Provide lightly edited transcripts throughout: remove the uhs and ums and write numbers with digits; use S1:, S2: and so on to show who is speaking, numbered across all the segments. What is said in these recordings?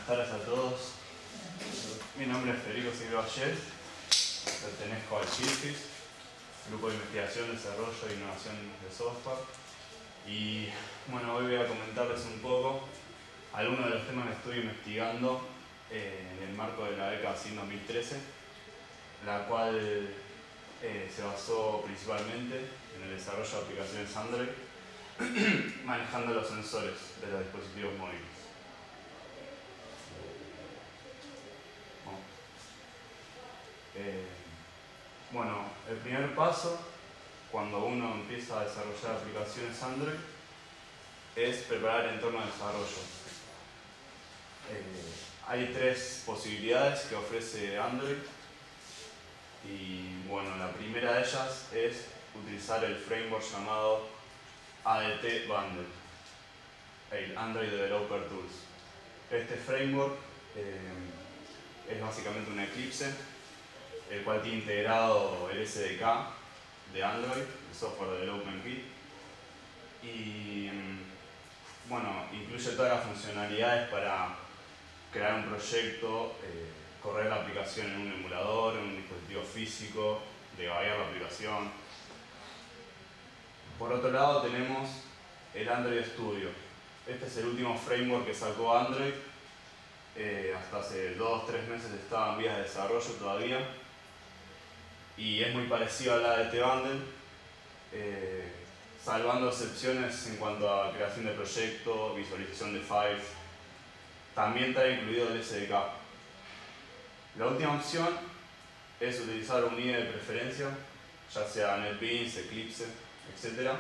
S1: Buenas tardes a todos. Mi nombre es Federico Silva Valle, pertenezco al CIRFIS, Grupo de Investigación, Desarrollo e Innovación de Software. Y bueno, hoy voy a comentarles un poco algunos de los temas que estoy investigando en el marco de la beca CIN 2013, la cual se basó principalmente en el desarrollo de aplicaciones Android, manejando los sensores de los dispositivos móviles. Bueno, el primer paso cuando uno empieza a desarrollar aplicaciones Android es preparar el entorno de desarrollo. Hay tres posibilidades que ofrece Android y bueno, la primera de ellas es utilizar el framework llamado ADT Bundle, el Android Developer Tools. Este framework es básicamente un Eclipse, el cual tiene integrado el SDK de Android, el Software Development Kit, y bueno, incluye todas las funcionalidades para crear un proyecto, correr la aplicación en un emulador, en un dispositivo físico, debugar la aplicación. Por otro lado tenemos el Android Studio. Este es el último framework que sacó Android. Hasta hace 2-3 meses estaba en vías de desarrollo todavía. Y es muy parecido al ADT Bundle, salvando excepciones en cuanto a creación de proyecto, visualización de files. También trae incluido el SDK. La última opción es utilizar un IDE de preferencia, ya sea NetBeans, Eclipse, etc.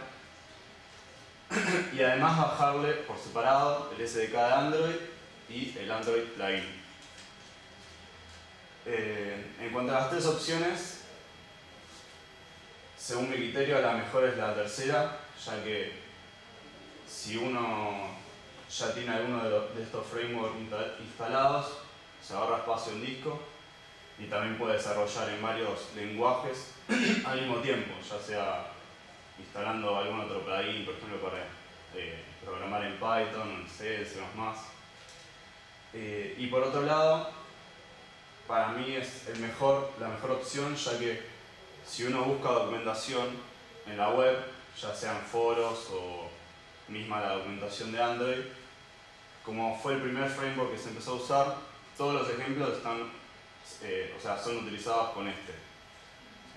S1: Y además bajarle por separado el SDK de Android y el Android Plugin. En cuanto a las tres opciones, según mi criterio, la mejor es la tercera, ya que si uno ya tiene alguno de estos frameworks instalados, se ahorra espacio en disco y también puede desarrollar en varios lenguajes al mismo tiempo, ya sea instalando algún otro plugin, por ejemplo, para programar en Python, en C, C++. Y por otro lado, para mí es la mejor opción, ya que si uno busca documentación en la web, ya sean foros o misma la documentación de Android, como fue el primer framework que se empezó a usar, todos los ejemplos son utilizados con este.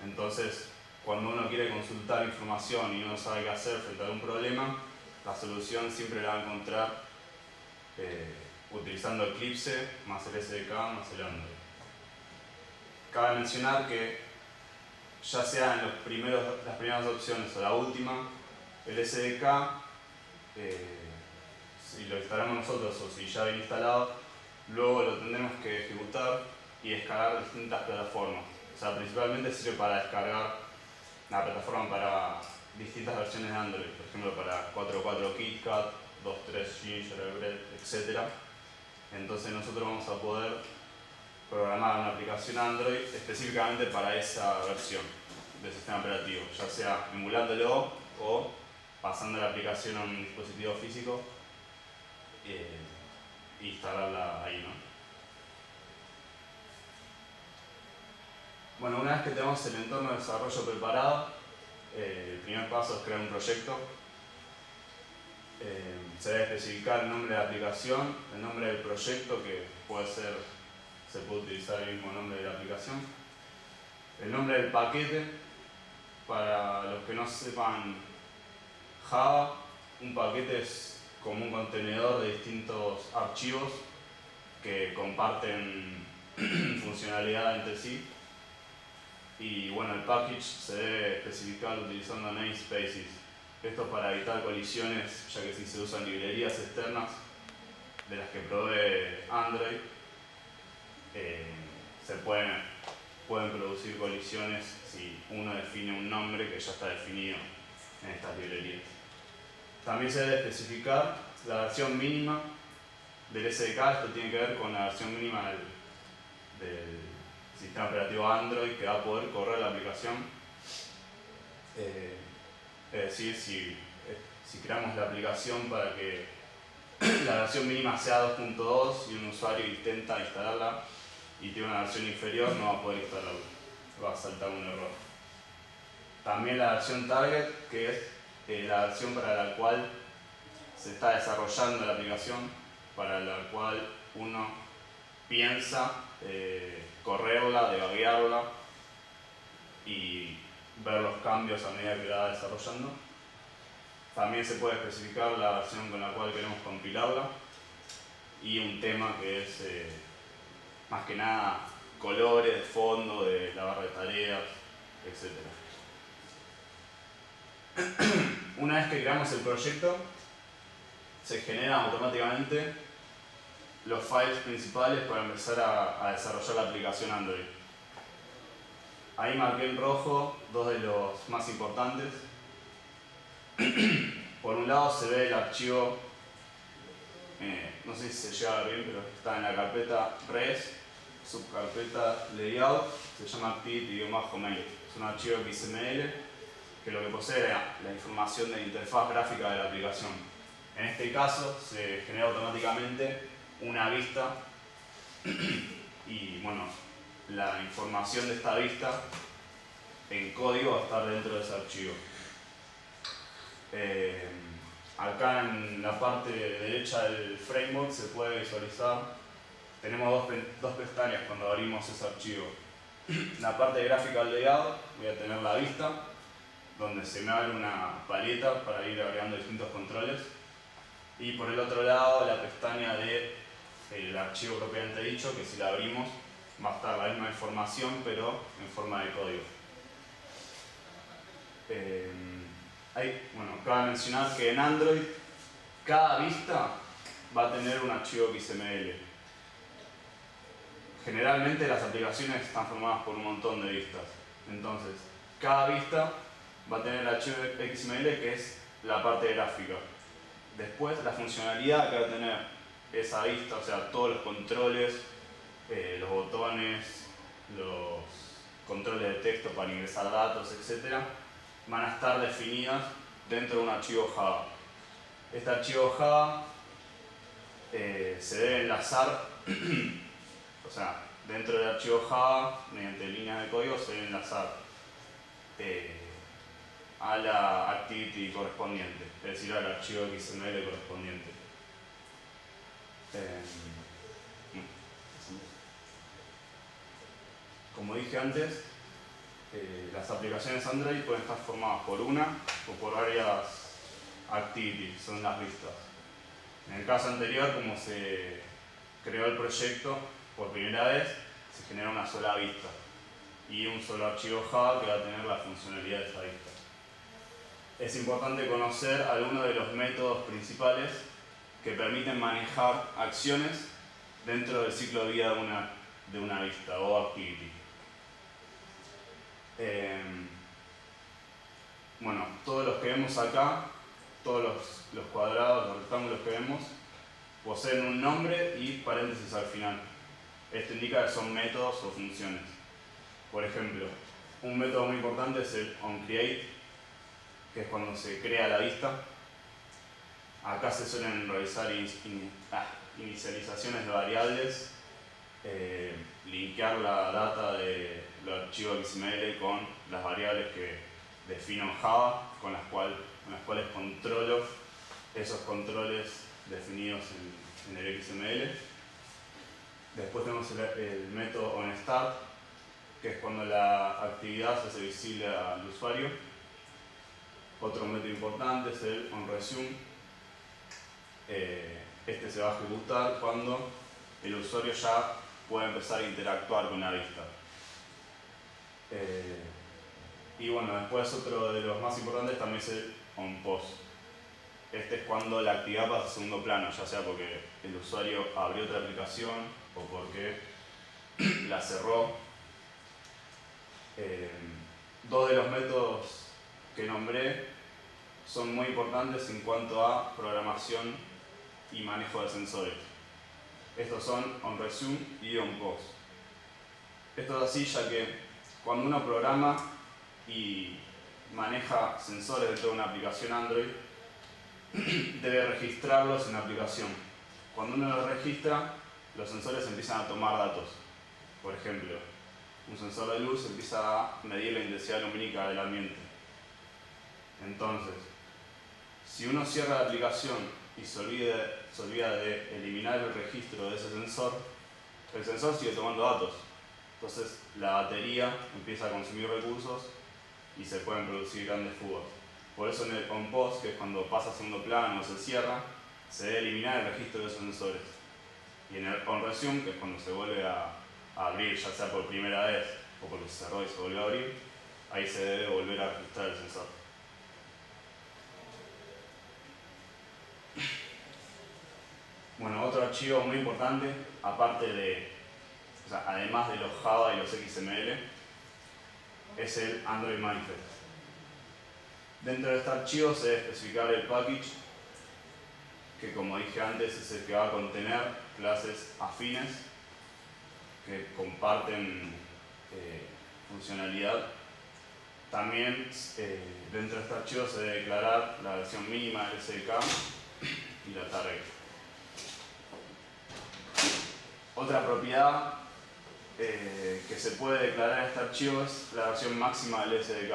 S1: Entonces, cuando uno quiere consultar información y no sabe qué hacer frente a algún problema, la solución siempre la va a encontrar utilizando Eclipse más el SDK más el Android. Cabe mencionar que ya sea en las primeras opciones o la última, el SDK, si lo instalamos nosotros o si ya viene instalado, luego lo tendremos que ejecutar y descargar distintas plataformas. O sea, principalmente sirve para descargar la plataforma para distintas versiones de Android, por ejemplo para 4.4 KitKat, 2.3 Gingerbread, etc. Entonces nosotros vamos a poder programar una aplicación Android específicamente para esa versión del sistema operativo, ya sea emulándolo o pasando la aplicación a un dispositivo físico e instalarla ahí, ¿no? Bueno, una vez que tenemos el entorno de desarrollo preparado, el primer paso es crear un proyecto. Se debe especificar el nombre de la aplicación, el nombre del proyecto, que se puede utilizar el mismo nombre de la aplicación, el nombre del paquete. Para los que no sepan Java, un paquete es como un contenedor de distintos archivos que comparten funcionalidad entre sí. Y bueno, el package se debe especificar utilizando namespaces. Esto es para evitar colisiones, ya que si se usan librerías externas de las que provee Android, se pueden producir colisiones si uno define un nombre que ya está definido en estas librerías. También se debe especificar la versión mínima del SDK. Esto tiene que ver con la versión mínima del sistema operativo Android que va a poder correr la aplicación. Es decir, si creamos la aplicación para que la versión mínima sea 2.2 y un usuario intenta instalarla y tiene una versión inferior, no va a poder instalarla, va a saltar un error. También la versión target, que es la versión para la cual se está desarrollando la aplicación, para la cual uno piensa correrla, debuguearla y ver los cambios a medida que la va desarrollando. También se puede especificar la versión con la cual queremos compilarla y un tema que es más que nada colores, fondo de la barra de tareas, etc. Una vez que creamos el proyecto, se generan automáticamente los files principales para empezar a desarrollar la aplicación Android. Ahí marqué en rojo dos de los más importantes. Por un lado se ve el archivo, no sé si se llega a ver bien, pero está en la carpeta res, subcarpeta layout, se llama activity-main. Es un archivo XML que lo que posee es la información de la interfaz gráfica de la aplicación. En este caso se genera automáticamente una vista y bueno, la información de esta vista en código va a estar dentro de ese archivo. Acá en la parte derecha del framework se puede visualizar, tenemos dos pestañas cuando abrimos ese archivo. La parte de graphical layout voy a tener la vista, donde se me abre una paleta para ir agregando distintos controles. Y por el otro lado la pestaña del archivo propiamente dicho, que si la abrimos va a estar la misma información pero en forma de código. Bueno, cabe mencionar que en Android cada vista va a tener un archivo XML. Generalmente las aplicaciones están formadas por un montón de vistas. Entonces, cada vista va a tener el archivo XML que es la parte gráfica. Después, la funcionalidad que va a tener esa vista, o sea, todos los controles, los botones, los controles de texto para ingresar datos, etc., van a estar definidas dentro de un archivo Java. Este archivo Java se debe enlazar, o sea, dentro del archivo Java, mediante líneas de código, se debe enlazar a la activity correspondiente, es decir, al archivo XML correspondiente. Como dije antes, las aplicaciones Android pueden estar formadas por una o por varias activities, son las vistas. En el caso anterior, como se creó el proyecto por primera vez, se genera una sola vista y un solo archivo Java que va a tener la funcionalidad de esa vista. Es importante conocer algunos de los métodos principales que permiten manejar acciones dentro del ciclo de vida de una vista o activity. Bueno, todos los que vemos acá, todos los cuadrados, los rectángulos que vemos, poseen un nombre y paréntesis al final. Esto indica que son métodos o funciones. Por ejemplo, un método muy importante es el onCreate, que es cuando se crea la vista. Acá se suelen realizar inicializaciones de variables, linkear la data del archivo XML con las variables que defino en Java, con las cuales controlo esos controles definidos en el XML. Después tenemos el método onStart, que es cuando la actividad se hace visible al usuario. Otro método importante es el onResume. Este se va a ejecutar cuando el usuario ya puede empezar a interactuar con la vista. Y bueno, después otro de los más importantes también es el onPause. Este es cuando la actividad pasa a segundo plano, ya sea porque el usuario abrió otra aplicación o porque la cerró. Dos de los métodos que nombré son muy importantes en cuanto a programación y manejo de sensores. Estos son onResume y onPause. Esto es así ya que cuando uno programa y maneja sensores dentro de una aplicación Android, debe registrarlos en la aplicación. Cuando uno los registra, los sensores empiezan a tomar datos. Por ejemplo, un sensor de luz empieza a medir la intensidad lumínica del ambiente. Entonces, si uno cierra la aplicación y se olvida de eliminar el registro de ese sensor, el sensor sigue tomando datos. Entonces la batería empieza a consumir recursos y se pueden producir grandes fugas. Por eso en el on-pause, que es cuando pasa a segundo plano o se cierra, se debe eliminar el registro de esos sensores. Y en el on-resume, que es cuando se vuelve a abrir, ya sea por primera vez o porque se cerró y se volvió a abrir, ahí se debe volver a registrar el sensor. Bueno, otro archivo muy importante, aparte de, además de los Java y los XML, es el Android Manifest. Dentro de este archivo se debe especificar el package, que como dije antes es el que va a contener clases afines que comparten funcionalidad. También dentro de este archivo se debe declarar la versión mínima del SDK y la target. Otra propiedad que se puede declarar en este archivo es la versión máxima del SDK.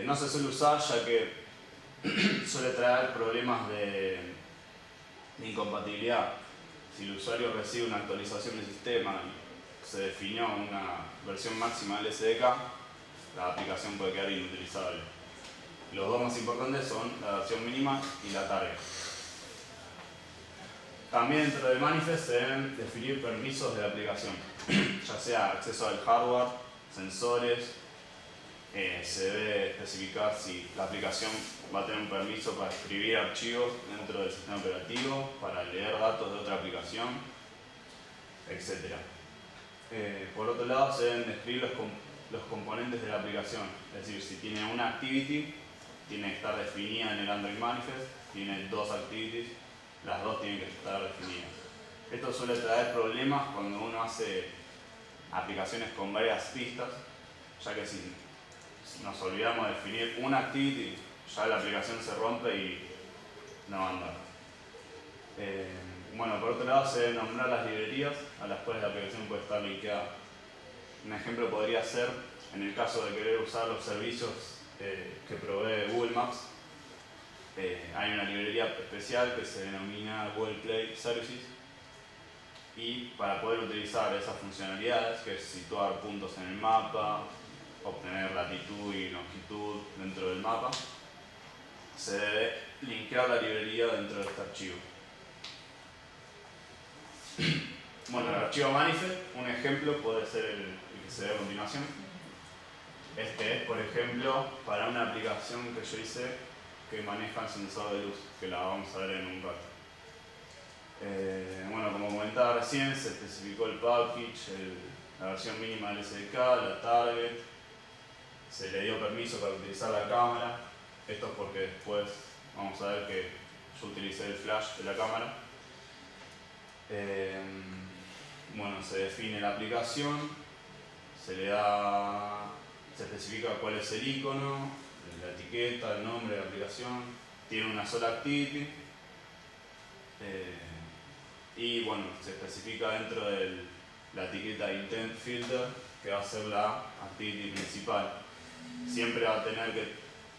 S1: No se suele usar ya que suele traer problemas de incompatibilidad. Si el usuario recibe una actualización del sistema y se definió una versión máxima del SDK, la aplicación puede quedar inutilizable. Los dos más importantes son la versión mínima y la target. También dentro del manifest se deben definir permisos de la aplicación, ya sea acceso al hardware, sensores. Se debe especificar si la aplicación va a tener un permiso para escribir archivos dentro del sistema operativo, para leer datos de otra aplicación, etc. Por otro lado, se deben describir los componentes de la aplicación, es decir, si tiene una activity, tiene que estar definida en el Android Manifest, tiene dos activities, las dos tienen que estar definidas. Esto suele traer problemas cuando uno hace aplicaciones con varias pistas, ya que si nos olvidamos de definir una activity, ya la aplicación se rompe y no va a andar. Bueno, por otro lado se deben nombrar las librerías a las cuales la aplicación puede estar linkeada. Un ejemplo podría ser, en el caso de querer usar los servicios que provee Google Maps, hay una librería especial que se denomina Google Play Services, y para poder utilizar esas funcionalidades, que es situar puntos en el mapa, obtener latitud y longitud dentro del mapa, se debe linkear la librería dentro de este archivo. Bueno, el archivo manifest, un ejemplo puede ser el que se ve a continuación. Este es, por ejemplo, para una aplicación que yo hice que maneja el sensor de luz, que la vamos a ver en un rato. Bueno, como comentaba recién, se especificó el package, la versión mínima del SDK, la target, se le dio permiso para utilizar la cámara. Esto es porque después vamos a ver que yo utilicé el flash de la cámara. Bueno, se define la aplicación, se especifica cuál es el icono, la etiqueta, el nombre de la aplicación, tiene una sola activity, y bueno, se especifica dentro de la etiqueta intent filter, que va a ser la activity principal. Siempre va a tener que,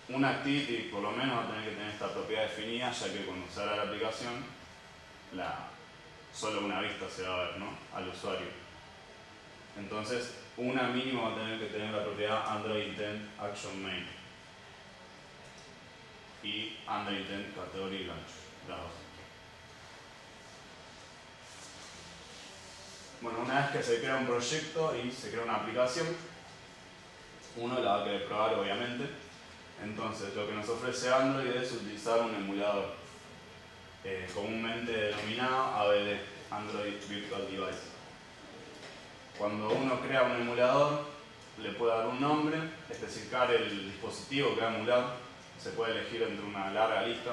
S1: una activity por lo menos va a tener que tener esta propiedad definida, ya que cuando se abra la aplicación, solo una vista se va a ver, ¿no?, al usuario. Entonces, una mínima va a tener que tener la propiedad Android Intent Action Main y Android Intent Category Launch, las dos. Bueno, una vez que se crea un proyecto y se crea una aplicación, uno la va a querer probar, obviamente. Entonces, lo que nos ofrece Android es utilizar un emulador, comúnmente denominado AVD, Android Virtual Device. Cuando uno crea un emulador, le puede dar un nombre, especificar el dispositivo que va a emular. Se puede elegir entre una larga lista,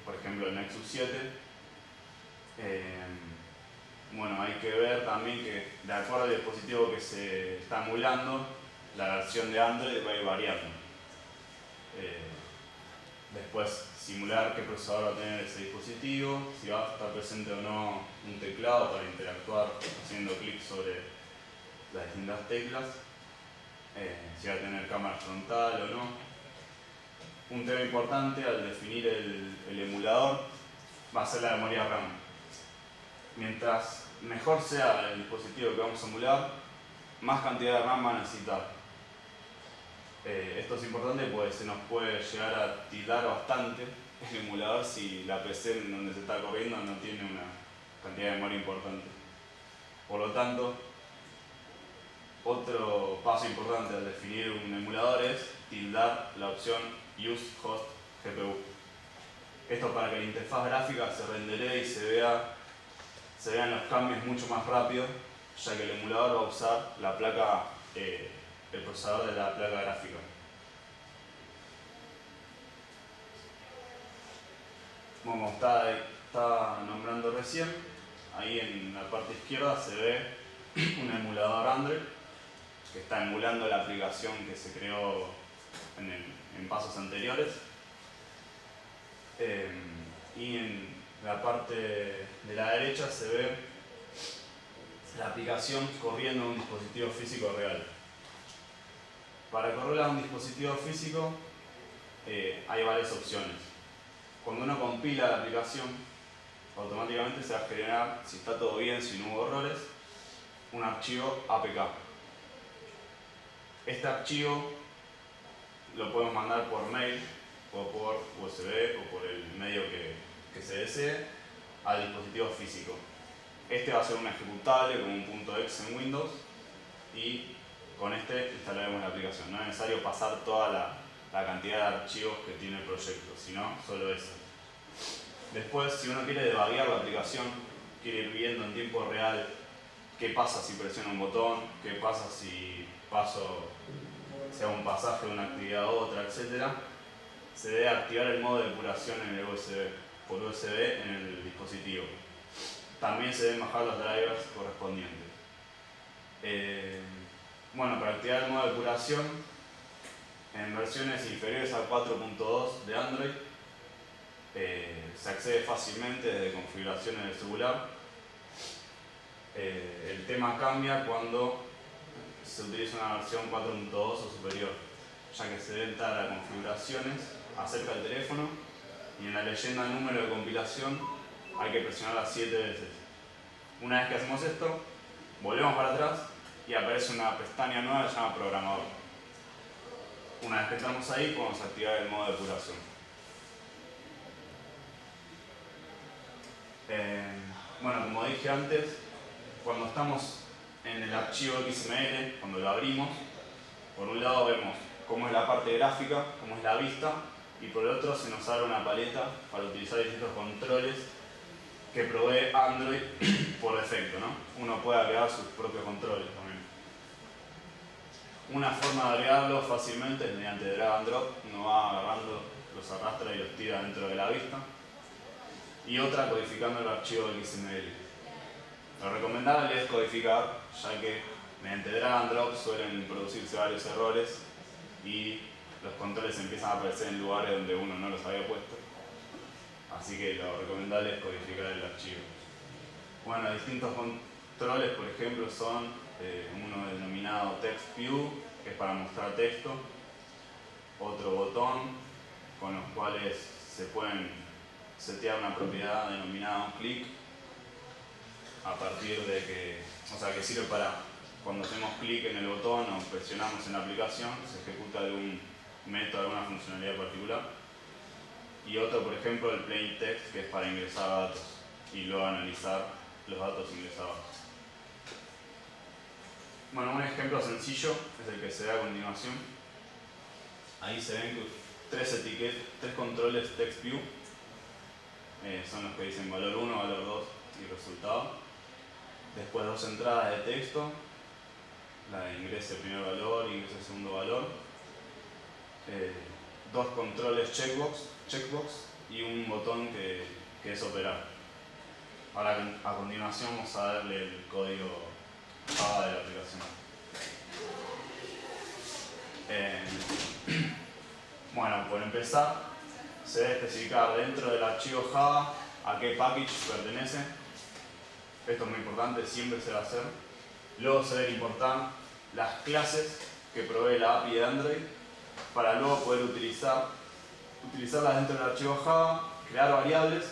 S1: por ejemplo el Nexus 7. Bueno, hay que ver también que de acuerdo al dispositivo que se está emulando, la versión de Android va a ir variando. Después, simular qué procesador va a tener ese dispositivo, si va a estar presente o no un teclado para interactuar haciendo clic sobre las distintas teclas, si va a tener cámara frontal o no. Un tema importante al definir el emulador va a ser la memoria RAM. Mientras mejor sea el dispositivo que vamos a emular, más cantidad de RAM va a necesitar. Esto es importante porque se nos puede llegar a tildar bastante el emulador si la PC en donde se está corriendo no tiene una cantidad de memoria importante. Por lo tanto, otro paso importante al definir un emulador es tildar la opción Use Host GPU. Esto para que la interfaz gráfica se renderee y se vean los cambios mucho más rápido, ya que el emulador va a usar la placa, el procesador de la placa gráfica. Como estaba nombrando recién, ahí en la parte izquierda se ve un emulador Android que está emulando la aplicación que se creó en pasos anteriores. Y en la parte de la derecha se ve la aplicación corriendo en un dispositivo físico real. Para correrla en un dispositivo físico hay varias opciones. Cuando uno compila la aplicación, automáticamente se va a generar, si está todo bien, si no hubo errores, un archivo APK. Este archivo lo podemos mandar por mail, o por USB, o por el medio que se desee, al dispositivo físico. Este va a ser un ejecutable como un .exe en Windows y con este instalaremos la aplicación. No es necesario pasar toda la cantidad de archivos que tiene el proyecto, sino solo eso. Después, si uno quiere debuguear la aplicación, quiere ir viendo en tiempo real qué pasa si presiono un botón, qué pasa si hago un pasaje de una actividad a otra, etc., se debe activar el modo de depuración en el USB, por USB en el dispositivo. También se deben bajar los drivers correspondientes. Bueno, para activar el modo de depuración, en versiones inferiores a 4.2 de Android, se accede fácilmente desde configuraciones del celular. El tema cambia cuando se utiliza una versión 4.2 o superior, ya que se debe entrar a configuraciones acerca del teléfono y en la leyenda número de compilación hay que presionarla 7 veces. Una vez que hacemos esto, volvemos para atrás y aparece una pestaña nueva que se llama programador. Una vez que entramos ahí, podemos activar el modo de depuración. Bueno, como dije antes, cuando estamos en el archivo XML, cuando lo abrimos, por un lado vemos cómo es la parte gráfica, cómo es la vista, y por el otro se nos abre una paleta para utilizar distintos controles que provee Android por defecto, ¿no? Uno puede agregar sus propios controles también. Una forma de agregarlo fácilmente es mediante drag and drop, uno va agarrando, los arrastra y los tira dentro de la vista. Y otra codificando el archivo XML. Lo recomendable es codificar, ya que mediante drag and drop suelen producirse varios errores y los controles empiezan a aparecer en lugares donde uno no los había puesto. Así que lo recomendable es codificar el archivo. Bueno, distintos controles, por ejemplo, son uno denominado Text View, que es para mostrar texto, otro botón, con los cuales se pueden setear una propiedad denominada click, a partir de que sirve para cuando hacemos clic en el botón o presionamos en la aplicación, se ejecuta algún método, alguna funcionalidad particular. Y otro, por ejemplo, el plain text, que es para ingresar datos y luego analizar los datos ingresados. Bueno, un ejemplo sencillo es el que se ve a continuación. Ahí se ven tres controles text view. Son los que dicen valor 1, valor 2 y resultado. Después dos entradas de texto, la de ingrese primer valor, ingrese segundo valor. Dos controles checkbox y un botón que es operar. Ahora a continuación vamos a darle el código Java de la aplicación. Bueno, por empezar, se debe especificar dentro del archivo Java a qué package pertenece. Esto es muy importante, siempre se va a hacer. Luego se deben importar las clases que provee la API de Android para luego poder utilizarlas dentro del archivo Java, crear variables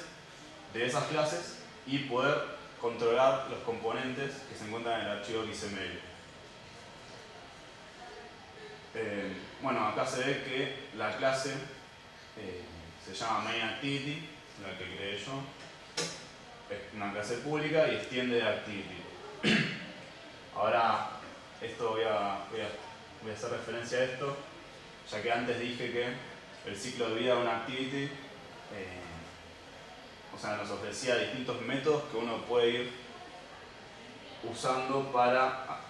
S1: de esas clases y poder controlar los componentes que se encuentran en el archivo XML. Bueno, acá se ve que la clase se llama MainActivity, la que creé yo. Es una clase pública y extiende activity. Ahora, esto voy a hacer referencia a esto, ya que antes dije que el ciclo de vida de una activity nos ofrecía distintos métodos que uno puede ir usando para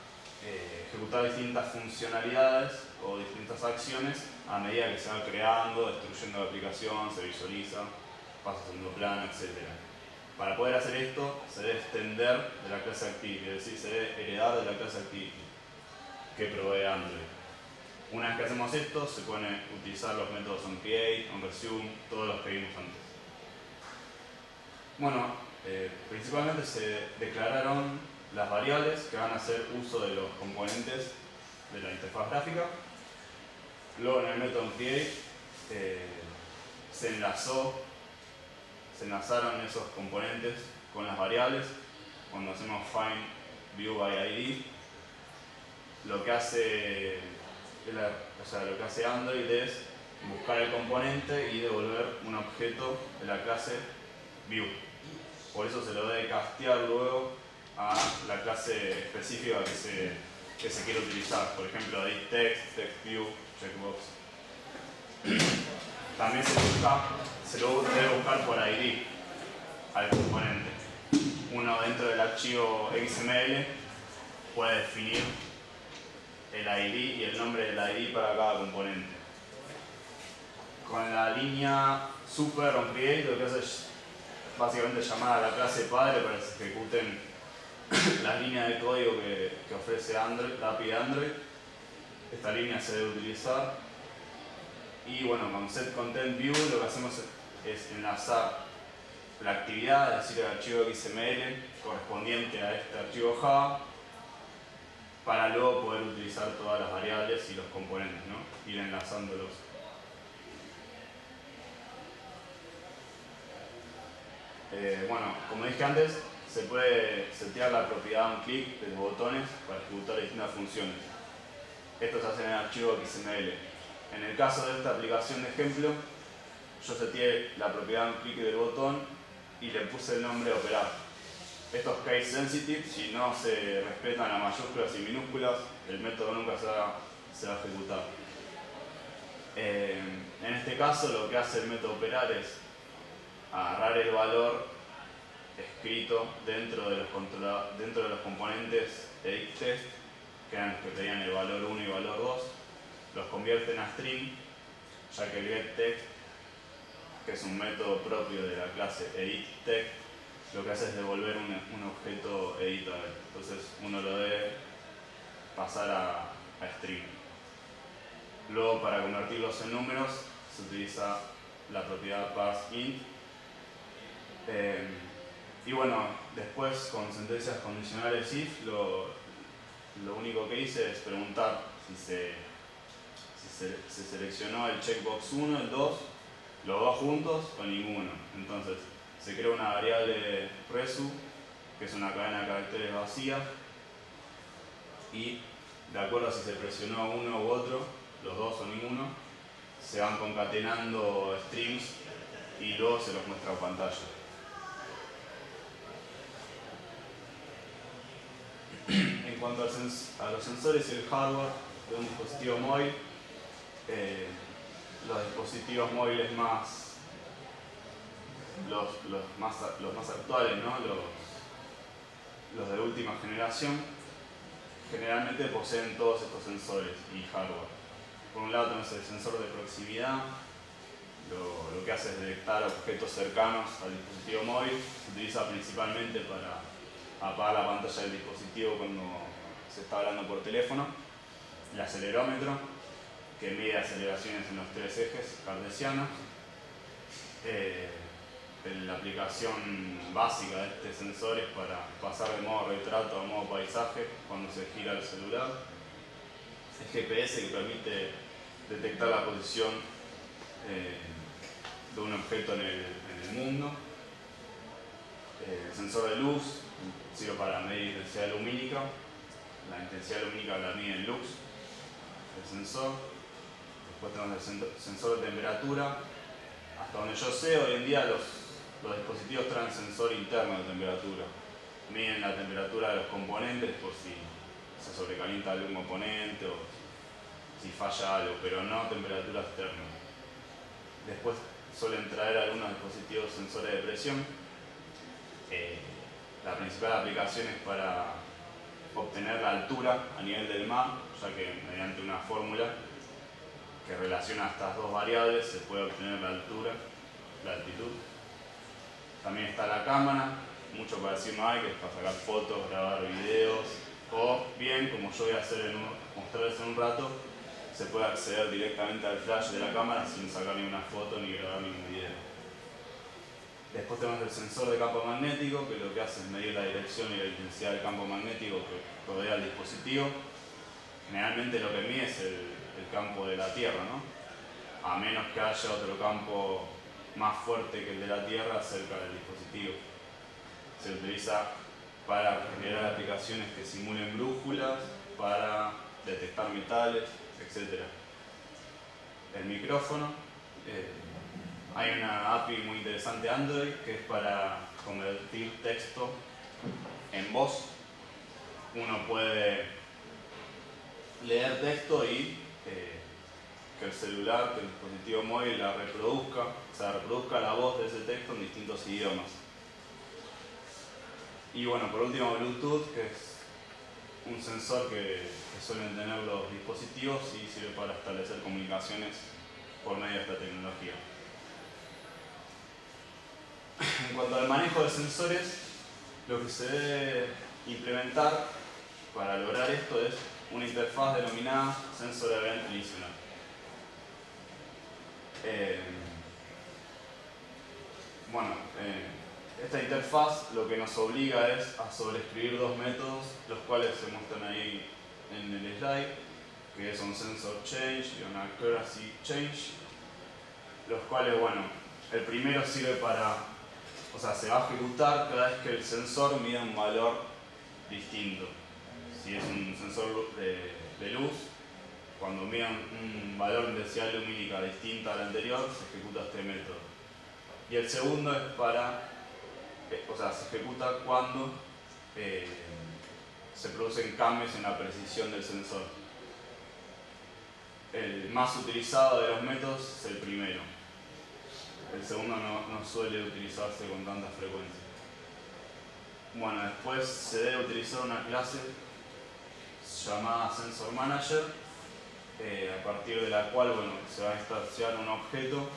S1: ejecutar distintas funcionalidades o distintas acciones a medida que se va creando, destruyendo la aplicación, se visualiza, pasa a segundo plano, etc. Para poder hacer esto, se debe extender de la clase activity, es decir, se debe heredar de la clase activity que provee Android. Una vez que hacemos esto, se pueden utilizar los métodos onCreate, onResume, todos los que vimos antes. Bueno, principalmente se declararon las variables que van a hacer uso de los componentes de la interfaz gráfica. Luego en el método onCreate se enlazaron esos componentes con las variables. Cuando hacemos find view by ID, lo que hace Android es buscar el componente y devolver un objeto de la clase view. Por eso se lo debe castear luego a la clase específica que se quiere utilizar. Por ejemplo, edit text, text view, checkbox. También se lo debe buscar por ID al componente. Uno dentro del archivo XML puede definir el ID y el nombre del ID para cada componente. Con la línea super onCreate lo que hace es básicamente llamar a la clase padre para que se ejecuten las líneas de código que ofrece Android, la API de Android. Esta línea se debe utilizar. Y bueno, con setContentView lo que hacemos es enlazar la actividad, es decir, el archivo XML correspondiente a este archivo Java, para luego poder utilizar todas las variables y los componentes, ¿no? Ir enlazándolos. Bueno, como dije antes, se puede setear la propiedad de un clic de los botones para ejecutar distintas funciones. Esto se hace en el archivo XML. En el caso de esta aplicación de ejemplo, yo seteé la propiedad de un clic del botón y le puse el nombre operar. Esto es case sensitive, si no se respetan las mayúsculas y minúsculas, el método nunca se va a ejecutar. En este caso lo que hace el método operar es agarrar el valor escrito dentro de los componentes edit test, que eran los que tenían el valor 1 y valor 2, los convierte en a string, ya que el getText, que es un método propio de la clase editText, lo que hace es devolver un objeto editable. Entonces uno lo debe pasar a string. Luego, para convertirlos en números, se utiliza la propiedad parseInt. Y bueno, después con sentencias condicionales if, lo único que hice es preguntar si se seleccionó el checkbox 1, el 2, los dos juntos o ninguno. Entonces se crea una variable resu, que es una cadena de caracteres vacía, y de acuerdo a si se presionó uno u otro, los dos o ninguno, se van concatenando strings y luego se los muestra en pantalla. En cuanto a los sensores y el hardware de un dispositivo móvil, los dispositivos móviles los más actuales, ¿no? los de última generación, generalmente poseen todos estos sensores y hardware. Por un lado tenemos el sensor de proximidad, lo que hace es detectar objetos cercanos al dispositivo móvil. Se utiliza principalmente para apagar la pantalla del dispositivo cuando se está hablando por teléfono. El acelerómetro, que mide aceleraciones en los tres ejes cartesianos. La aplicación básica de este sensor es para pasar de modo retrato a modo paisaje cuando se gira el celular. El GPS que permite detectar la posición de un objeto en el mundo. El sensor de luz sirve para medir intensidad lumínica. La intensidad lumínica la mide en lux, el sensor. Después tenemos el sensor de temperatura. Hasta donde yo sé, hoy en día los dispositivos traen sensor interno de temperatura. Miden la temperatura de los componentes por si se sobrecalienta algún componente o si falla algo, pero no temperatura externa. Después suelen traer algunos dispositivos sensores de presión. La principal aplicación es para obtener la altura a nivel del mar, ya que mediante una fórmula que relaciona estas dos variables se puede obtener la altura, la altitud. También está la cámara, mucho parecido no hay, que es para sacar fotos, grabar videos, o bien, como yo voy a mostrarles en un rato, se puede acceder directamente al flash de la cámara sin sacar ninguna foto ni grabar ningún video. Después tenemos el sensor de campo magnético, que lo que hace es medir la dirección y la intensidad del campo magnético que rodea el dispositivo. Generalmente lo que mide es el campo de la Tierra, ¿no? A menos que haya otro campo más fuerte que el de la Tierra cerca del dispositivo. Se utiliza para generar aplicaciones que simulen brújulas, para detectar metales, etc. El micrófono. Hay una API muy interesante Android que es para convertir texto en voz. Uno puede leer texto y que el celular, que el dispositivo móvil la reproduzca, o sea, reproduzca la voz de ese texto en distintos idiomas. Y bueno, por último Bluetooth, que es un sensor que suelen tener los dispositivos y sirve para establecer comunicaciones por medio de esta tecnología. En cuanto al manejo de sensores, lo que se debe implementar para lograr esto es una interfaz denominada Sensor Event Listener. Esta interfaz lo que nos obliga es a sobreescribir dos métodos, los cuales se muestran ahí en el slide, que son Sensor Change y una Accuracy Change, los cuales, bueno, el primero sirve para, o sea, se va a ejecutar cada vez que el sensor mida un valor distinto. Si es un sensor de luz, cuando mide un valor de intensidad lumínica distinta al anterior, se ejecuta este método. Y el segundo es para, o sea, se ejecuta cuando se producen cambios en la precisión del sensor. El más utilizado de los métodos es el primero. El segundo no suele utilizarse con tanta frecuencia. Bueno, después se debe utilizar una clase llamada Sensor Manager, a partir de la cual, bueno, se va a instanciar un objeto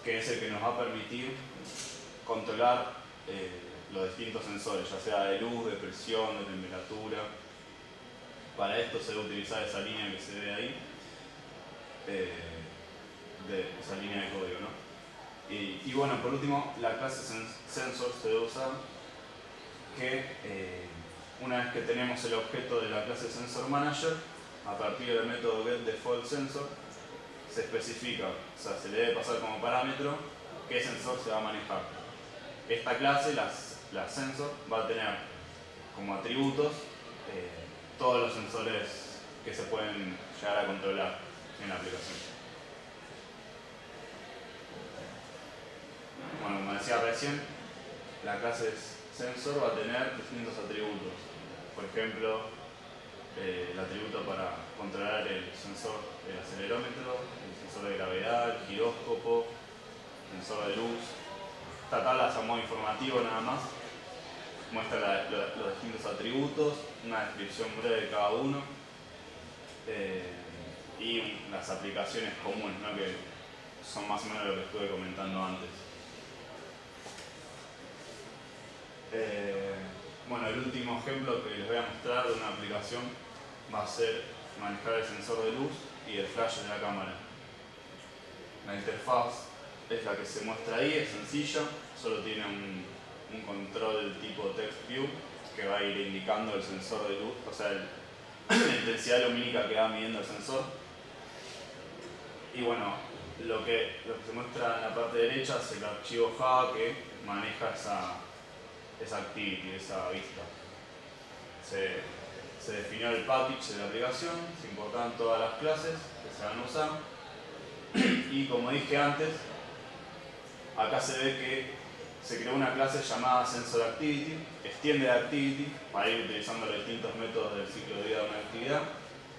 S1: que es el que nos va a permitir controlar los distintos sensores, ya sea de luz, de presión, de temperatura. Para esto se debe utilizar esa línea que se ve ahí, esa línea de código, ¿no? Y bueno, por último, la clase Sensor se debe usar que una vez que tenemos el objeto de la clase Sensor Manager, a partir del método getDefaultSensor, se especifica, o sea, se le debe pasar como parámetro qué sensor se va a manejar. Esta clase, la Sensor, va a tener como atributos todos los sensores que se pueden llegar a controlar en la aplicación. Bueno, como decía recién, la clase Sensor va a tener distintos atributos. Por ejemplo, el atributo para controlar el sensor del acelerómetro, el sensor de gravedad, el giróscopo, el sensor de luz. Esta tabla es a modo informativo nada más. Muestra los distintos atributos, una descripción breve de cada uno y las aplicaciones comunes, ¿no? Que son más o menos lo que estuve comentando antes. Bueno, el último ejemplo que les voy a mostrar de una aplicación va a ser manejar el sensor de luz y el flash de la cámara. La interfaz es la que se muestra ahí, es sencilla, solo tiene un control tipo TextView que va a ir indicando el sensor de luz, o sea, la intensidad lumínica que va midiendo el sensor. Y bueno, lo que se muestra en la parte derecha es el archivo Java que maneja esa activity, esa vista. Se definió el package de la aplicación, se importaban todas las clases que se van a usar. Y como dije antes, acá se ve que se creó una clase llamada SensorActivity, extiende la activity para ir utilizando los distintos métodos del ciclo de vida de una actividad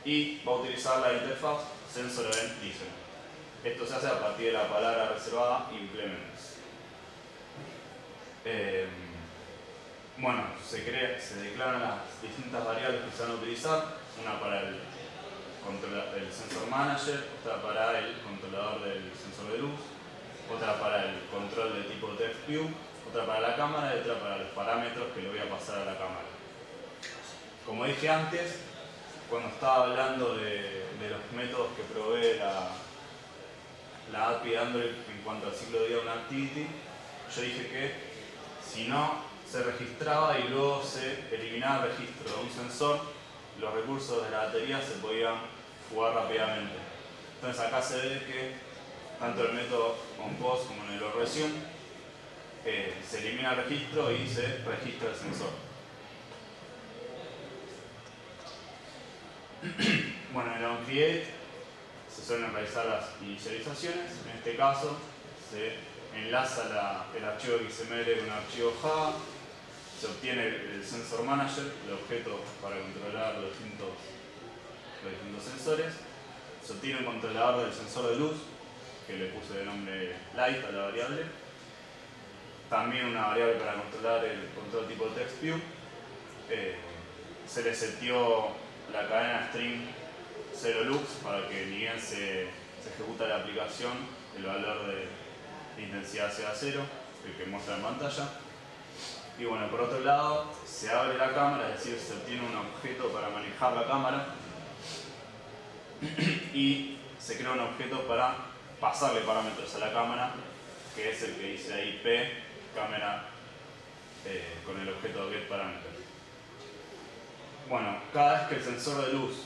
S1: y va a utilizar la interfaz SensorEventListen. Esto se hace a partir de la palabra reservada implements. Bueno, se declaran las distintas variables que se van a utilizar, una para el sensor manager, otra para el controlador del sensor de luz, otra para el control de tipo TextView, otra para la cámara y otra para los parámetros que le voy a pasar a la cámara. Como dije antes, cuando estaba hablando de los métodos que provee la API de Android en cuanto al ciclo de vida de una activity, yo dije que si no se registraba y luego se eliminaba el registro de un sensor, los recursos de la batería se podían jugar rápidamente. Entonces acá se ve que tanto el método onPause como en el onResume se elimina el registro y se registra el sensor. Bueno, en el onCreate se suelen realizar las inicializaciones. En este caso se enlaza el archivo XML con un archivo Java, se obtiene el sensor manager, el objeto para controlar los distintos sensores, se obtiene un controlador del sensor de luz, que le puse de nombre light a la variable, también una variable para controlar el control tipo TextView, se le setió la cadena string 0lux para que ni bien se ejecuta la aplicación, el valor de intensidad sea 0, el que muestra en pantalla. Y bueno, por otro lado, se abre la cámara, es decir, se obtiene un objeto para manejar la cámara y se crea un objeto para pasarle parámetros a la cámara, que es el que dice ahí P, cámara, con el objeto getParameter. Bueno, cada vez que el sensor de luz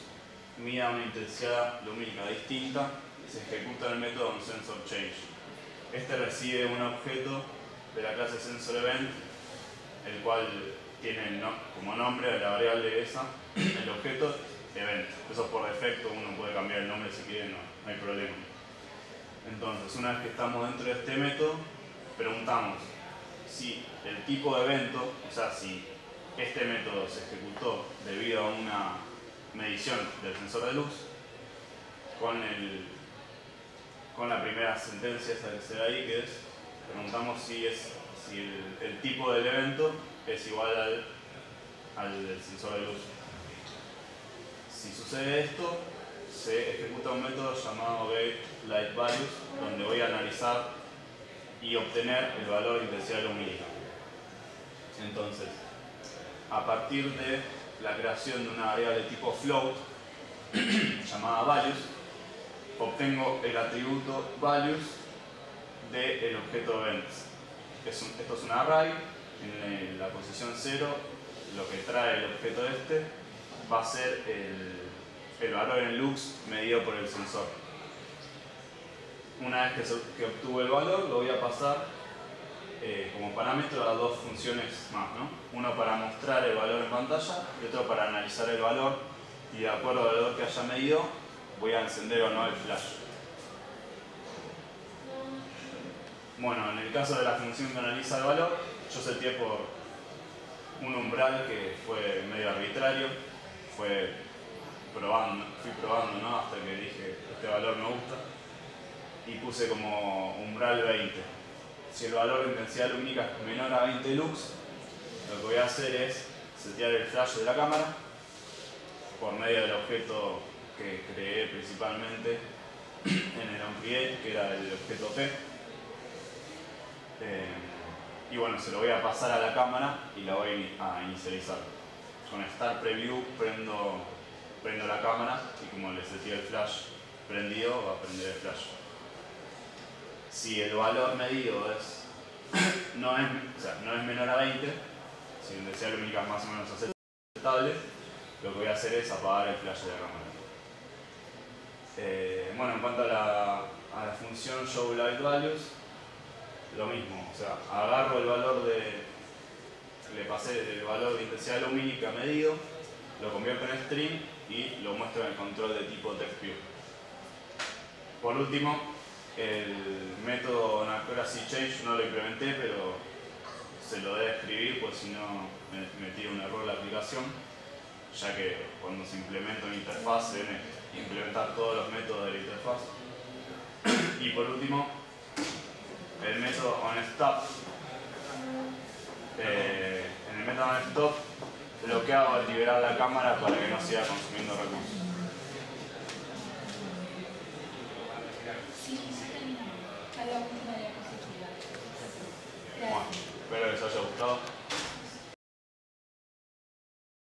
S1: mida una intensidad lumínica distinta, se ejecuta el método onSensorChange. Este recibe un objeto de la clase SensorEvent, el cual tiene como nombre la variable esa, el objeto event. Eso por defecto, uno puede cambiar el nombre si quiere, no hay problema. Entonces, una vez que estamos dentro de este método, preguntamos si el tipo de evento, o sea, si este método se ejecutó debido a una medición del sensor de luz, con la primera sentencia esa que se da ahí, que es, preguntamos si el tipo del evento es igual al del sensor de luz. Si sucede esto, se ejecuta un método llamado getLightValues, donde voy a analizar y obtener el valor de intensidad lumínica. Entonces, a partir de la creación de una variable tipo float llamada values, obtengo el atributo values del objeto events. Esto es un array, en la posición 0 lo que trae el objeto este va a ser el valor en lux medido por el sensor. Una vez que obtuve el valor, lo voy a pasar como parámetro a dos funciones más, ¿no? Uno para mostrar el valor en pantalla y otro para analizar el valor, y de acuerdo al valor que haya medido voy a encender o no el flash. Bueno, en el caso de la función que analiza el valor, yo seteé por un umbral que fue medio arbitrario, fui probando, ¿no? Hasta que dije este valor me gusta, y puse como umbral 20. Si el valor de intensidad lumínica es menor a 20 lux, lo que voy a hacer es setear el flash de la cámara por medio del objeto que creé principalmente en el onCreate, que era el objeto P. Y bueno, se lo voy a pasar a la cámara y la voy a inicializar. Con Start Preview prendo la cámara y como le seteé el flash prendido, va a prender el flash. si el valor medido no es menor a 20, si el deseo lumínica es más o menos aceptable, lo que voy a hacer es apagar el flash de la cámara. Bueno, en cuanto a la función showLightValues, lo mismo, o sea, agarro el valor le pasé el valor de intensidad lumínica medido, lo convierto en string y lo muestro en el control de tipo TextView. Por último, el método onAccuracyChange no lo implementé, pero se lo debe escribir, pues si no me tira un error la aplicación, ya que cuando se implementa una interfaz se deben implementar todos los métodos de la interfaz. Y por último, el método onStop. En el método onStop lo que hago es liberar la cámara para que no siga consumiendo recursos. Bueno, espero que les haya gustado.